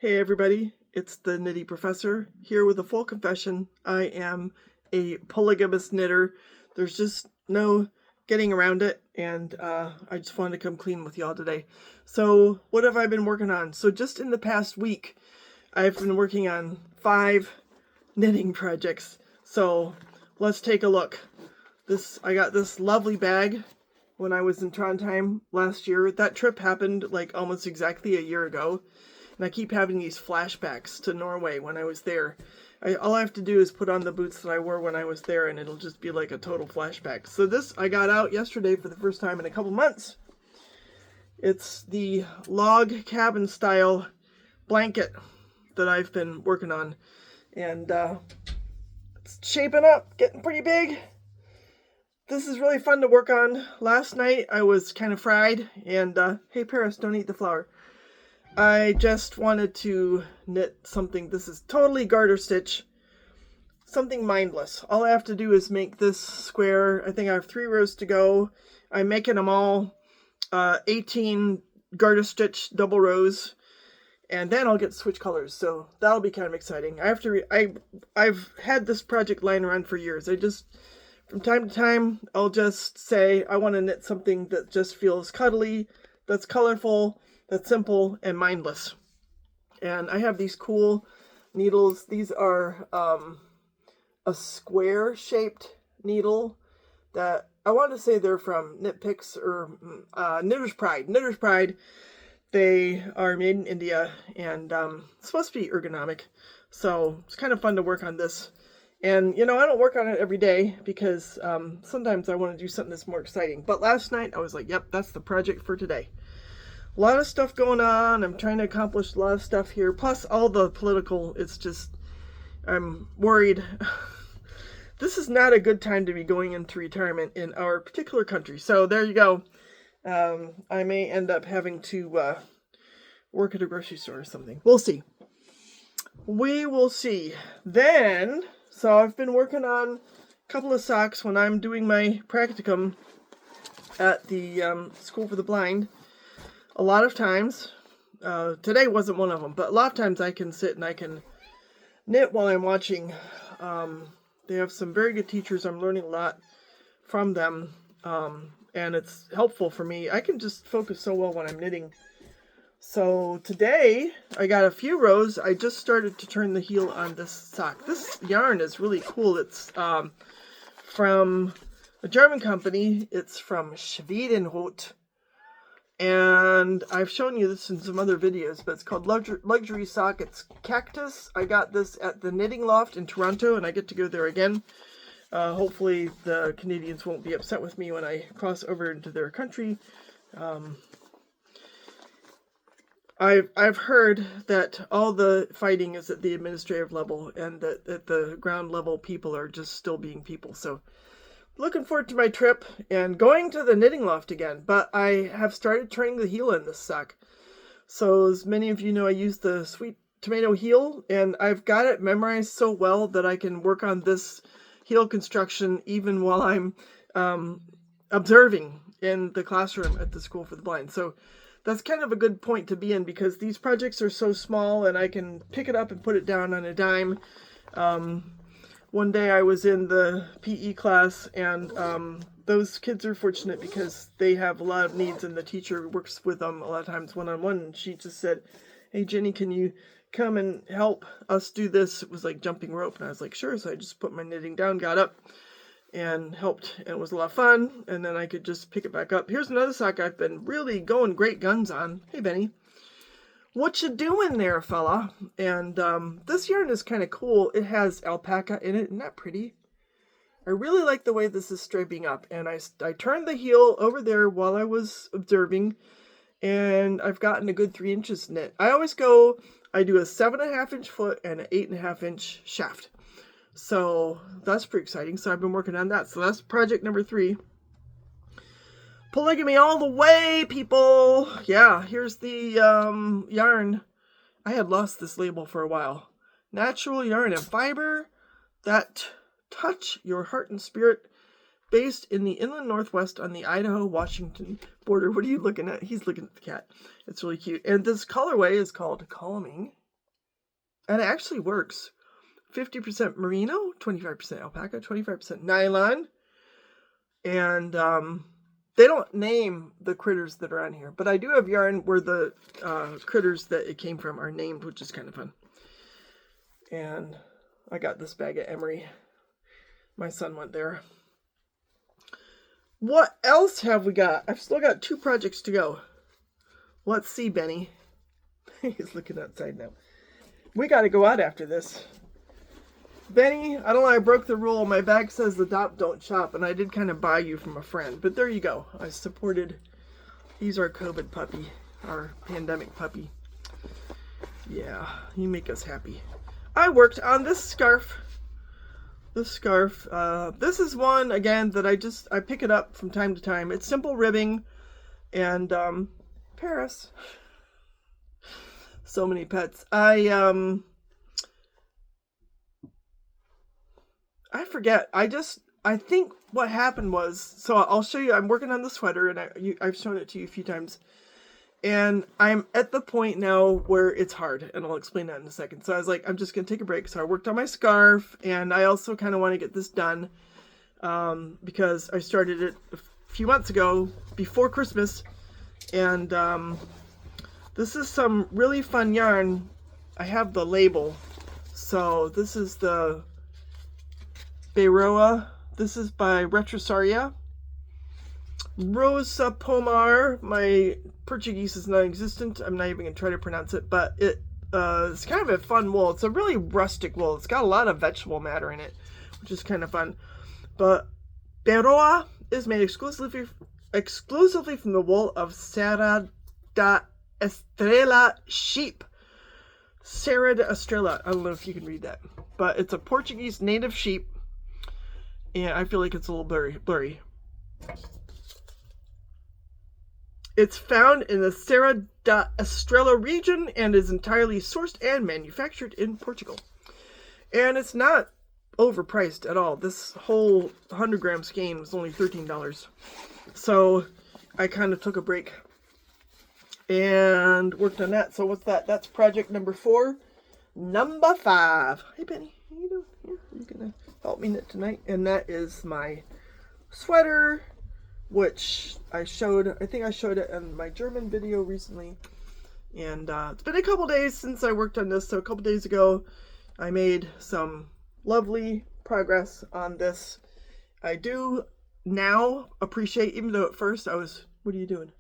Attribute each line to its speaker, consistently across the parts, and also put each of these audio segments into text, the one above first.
Speaker 1: Hey everybody, it's the Knitty Professor here with a full confession. I am a polygamous knitter. There's just no getting around it, and I just wanted to come clean with y'all today. So what have I been working on? So just in the past week, I've been working on 5 knitting projects. So let's take a look. I got this lovely bag when I was in Trondheim last year. That trip happened like almost exactly a year ago. And I keep having these flashbacks to Norway when I was there. All I have to do is put on the boots that I wore when I was there, and it'll just be like a total flashback. So this I got out yesterday for the first time in a couple months. It's the log cabin style blanket that I've been working on. And it's shaping up, getting pretty big. This is really fun to work on. Last night I was kind of fried, and hey Paris, don't eat the flour. I just wanted to knit something. This is totally garter stitch. Something mindless. All I have to do is make this square. I think I have 3 rows to go. I'm making them all 18 garter stitch double rows. And then I'll get switch colors. So that'll be kind of exciting. I've had this project lying around for years. From time to time, I'll just say I want to knit something that just feels cuddly, that's colorful, that's simple and mindless. And I have these cool needles. These are a square shaped needle that I want to say they're from Knit Picks or Knitter's Pride. Knitter's Pride. They are made in India, and it's supposed to be ergonomic. So it's kind of fun to work on this. And, I don't work on it every day because sometimes I want to do something that's more exciting. But last night I was like, yep, that's the project for today. A lot of stuff going on. I'm trying to accomplish a lot of stuff here. Plus all the political, I'm worried. This is not a good time to be going into retirement in our particular country. So there you go. I may end up having to work at a grocery store or something. We'll see. We will see. Then, so I've been working on a couple of socks when I'm doing my practicum at the School for the Blind. A lot of times, today wasn't one of them, but a lot of times I can sit and I can knit while I'm watching. They have some very good teachers. I'm learning a lot from them, and it's helpful for me. I can just focus so well when I'm knitting. So today, I got a few rows. I just started to turn the heel on this sock. This yarn is really cool. It's from a German company. It's from Schwedenroth. And I've shown you this in some other videos, but it's called Luxury Sock. It's Cactus. I got this at the Knitting Loft in Toronto, and I get to go there again. Hopefully the Canadians won't be upset with me when I cross over into their country. I've heard that all the fighting is at the administrative level, and that at the ground level people are just still being people. So looking forward to my trip and going to the Knitting Loft again, but I have started turning the heel in this sock. So as many of you know, I use the sweet tomato heel, and I've got it memorized so well that I can work on this heel construction even while I'm observing in the classroom at the School for the Blind. So that's kind of a good point to be in because these projects are so small and I can pick it up and put it down on a dime. One day I was in the PE class, and those kids are fortunate because they have a lot of needs, and the teacher works with them a lot of times one-on-one. And she just said, hey, Jenny, can you come and help us do this? It was like jumping rope. And I was like, sure. So I just put my knitting down, got up, and helped. And it was a lot of fun. And then I could just pick it back up. Here's another sock I've been really going great guns on. Hey, Benny. What you doing there, fella? And this yarn is kind of cool. It has alpaca in it. Isn't that pretty? I really like the way this is striping up. And I turned the heel over there while I was observing. And I've gotten a good 3 inches knit. I do a 7.5 inch foot and an 8.5 inch shaft. So that's pretty exciting. So I've been working on that. So that's project number 3. Polygamy all the way, people. Yeah, here's the yarn. I had lost this label for a while. Natural yarn and fiber that touch your heart and spirit. Based in the inland northwest on the Idaho-Washington border. What are you looking at? He's looking at the cat. It's really cute. And this colorway is called Calming. And it actually works. 50% merino, 25% alpaca, 25% nylon. And they don't name the critters that are on here. But I do have yarn where the critters that it came from are named, which is kind of fun. And I got this bag at Emory. My son went there. What else have we got? I've still got 2 projects to go. Let's see, Benny. He's looking outside now. We got to go out after this. Benny, I don't know, I broke the rule. My bag says adopt, don't shop, and I did kind of buy you from a friend. But there you go. I supported. He's our COVID puppy, our pandemic puppy. Yeah, you make us happy. I worked on this scarf. This is one, again, that I pick it up from time to time. It's simple ribbing and Paris. So many pets. I forget. I think what happened was, so I'll show you. I'm working on the sweater, and I've shown it to you a few times. And I'm at the point now where it's hard, and I'll explain that in a second. So I was like, I'm just going to take a break. So I worked on my scarf, and I also kind of want to get this done because I started it a few months ago before Christmas. And this is some really fun yarn. I have the label. So this is the Beiroa. This is by Retrosaria. Rosa Pomar. My Portuguese is non-existent. I'm not even going to try to pronounce it, but it's kind of a fun wool. It's a really rustic wool. It's got a lot of vegetable matter in it, which is kind of fun. But Beiroa is made exclusively from the wool of Serra da Estrela sheep. Serra da Estrela. I don't know if you can read that, but it's a Portuguese native sheep, and I feel like it's a little blurry. It's found in the Serra da Estrela region and is entirely sourced and manufactured in Portugal. And it's not overpriced at all. This whole 100-gram skein was only $13. So I kind of took a break and worked on that. So what's that? That's project number 4. Number 5. Hey, Penny. How you doing? Yeah, you're going to help me knit tonight. And that is my sweater, which I think I showed it in my German video recently. And it's been a couple days since I worked on this. So a couple days ago, I made some lovely progress on this. I do now appreciate, even though at first I was, what are you doing?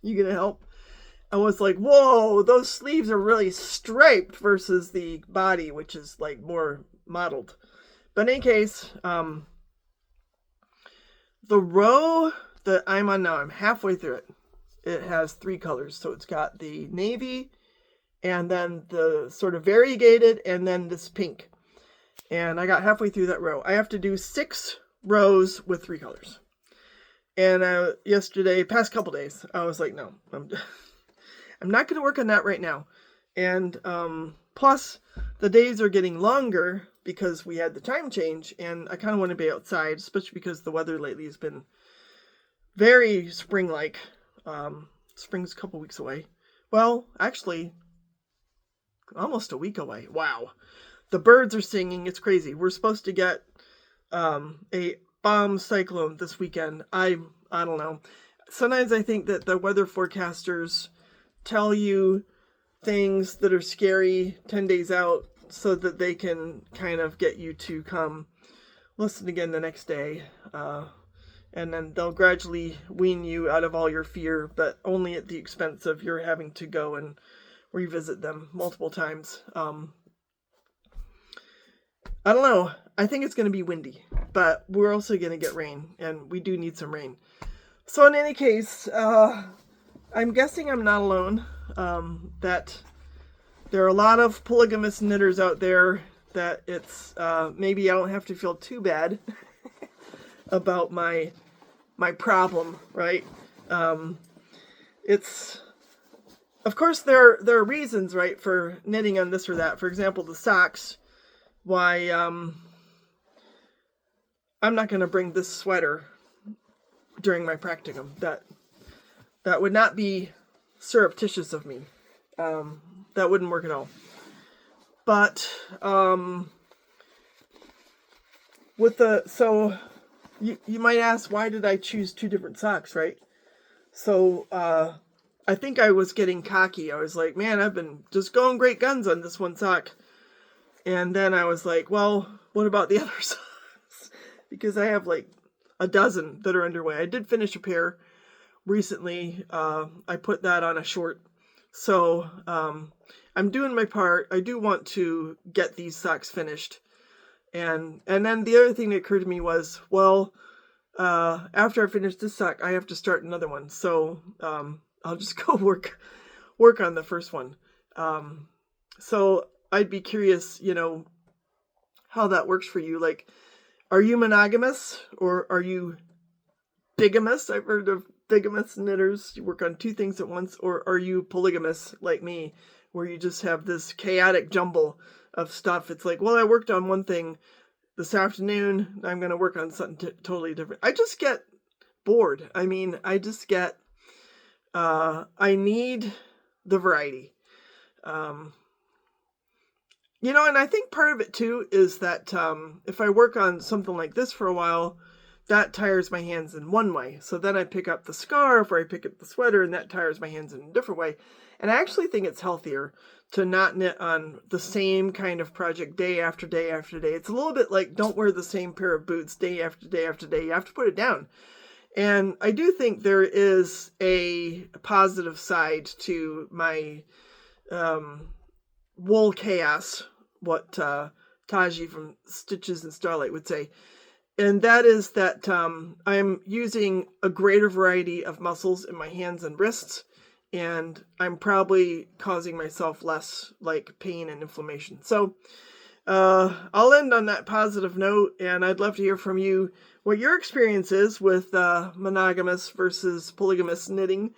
Speaker 1: You gonna help? I was like, whoa, those sleeves are really striped versus the body, which is like more modeled. But in any case, the row that I'm on now, I'm halfway through it. It has 3 colors. So it's got the navy, and then the sort of variegated, and then this pink. And I got halfway through that row. I have to do 6 rows with 3 colors. And past couple days, I was like, no, I'm not going to work on that right now. And plus, the days are getting longer because we had the time change, and I kind of want to be outside, especially because the weather lately has been very spring-like. Spring's a couple weeks away. Well, actually, almost a week away. Wow. The birds are singing. It's crazy. We're supposed to get a bomb cyclone this weekend. I don't know. Sometimes I think that the weather forecasters tell you things that are scary 10 days out so that they can kind of get you to come listen again the next day. And then they'll gradually wean you out of all your fear, but only at the expense of your having to go and revisit them multiple times. I don't know. I think it's going to be windy, but we're also going to get rain, and we do need some rain. So in any case, I'm guessing I'm not alone, that there are a lot of polygamous knitters out there, that it's, maybe I don't have to feel too bad about my problem, right? It's, of course, there are reasons, right, for knitting on this or that. For example, the socks, why, I'm not going to bring this sweater during my practicum. That would not be surreptitious of me. that wouldn't work at all. But so you might ask, why did I choose 2 different socks, right? So I think I was getting cocky. I was like, man, I've been just going great guns on this one sock. And then I was like, well, what about the other socks? Because I have like a dozen that are underway. I did finish a pair recently. I put that on a short. So I'm doing my part. I do want to get these socks finished. And then the other thing that occurred to me was, well, after I finish this sock, I have to start another one. So I'll just go work on the first one. So I'd be curious, how that works for you. Like, are you monogamous or are you bigamous? I've heard of bigamous knitters. You work on 2 things at once. Or are you polygamous like me, where you just have this chaotic jumble of stuff? It's like, well, I worked on one thing this afternoon. I'm going to work on something totally different. I just get bored. I mean, I just get, I need the variety. And I think part of it too is that if I work on something like this for a while, that tires my hands in one way. So then I pick up the scarf or I pick up the sweater, and that tires my hands in a different way. And I actually think it's healthier to not knit on the same kind of project day after day after day. It's a little bit like, don't wear the same pair of boots day after day after day. You have to put it down. And I do think there is a positive side to my wool chaos, what Taji from Stitches and Starlight would say. And that is that I'm using a greater variety of muscles in my hands and wrists, and I'm probably causing myself less pain and inflammation. So I'll end on that positive note, and I'd love to hear from you what your experience is with monogamous versus polygamous knitting,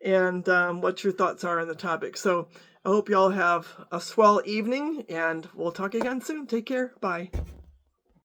Speaker 1: and what your thoughts are on the topic. So I hope y'all have a swell evening, and we'll talk again soon. Take care. Bye.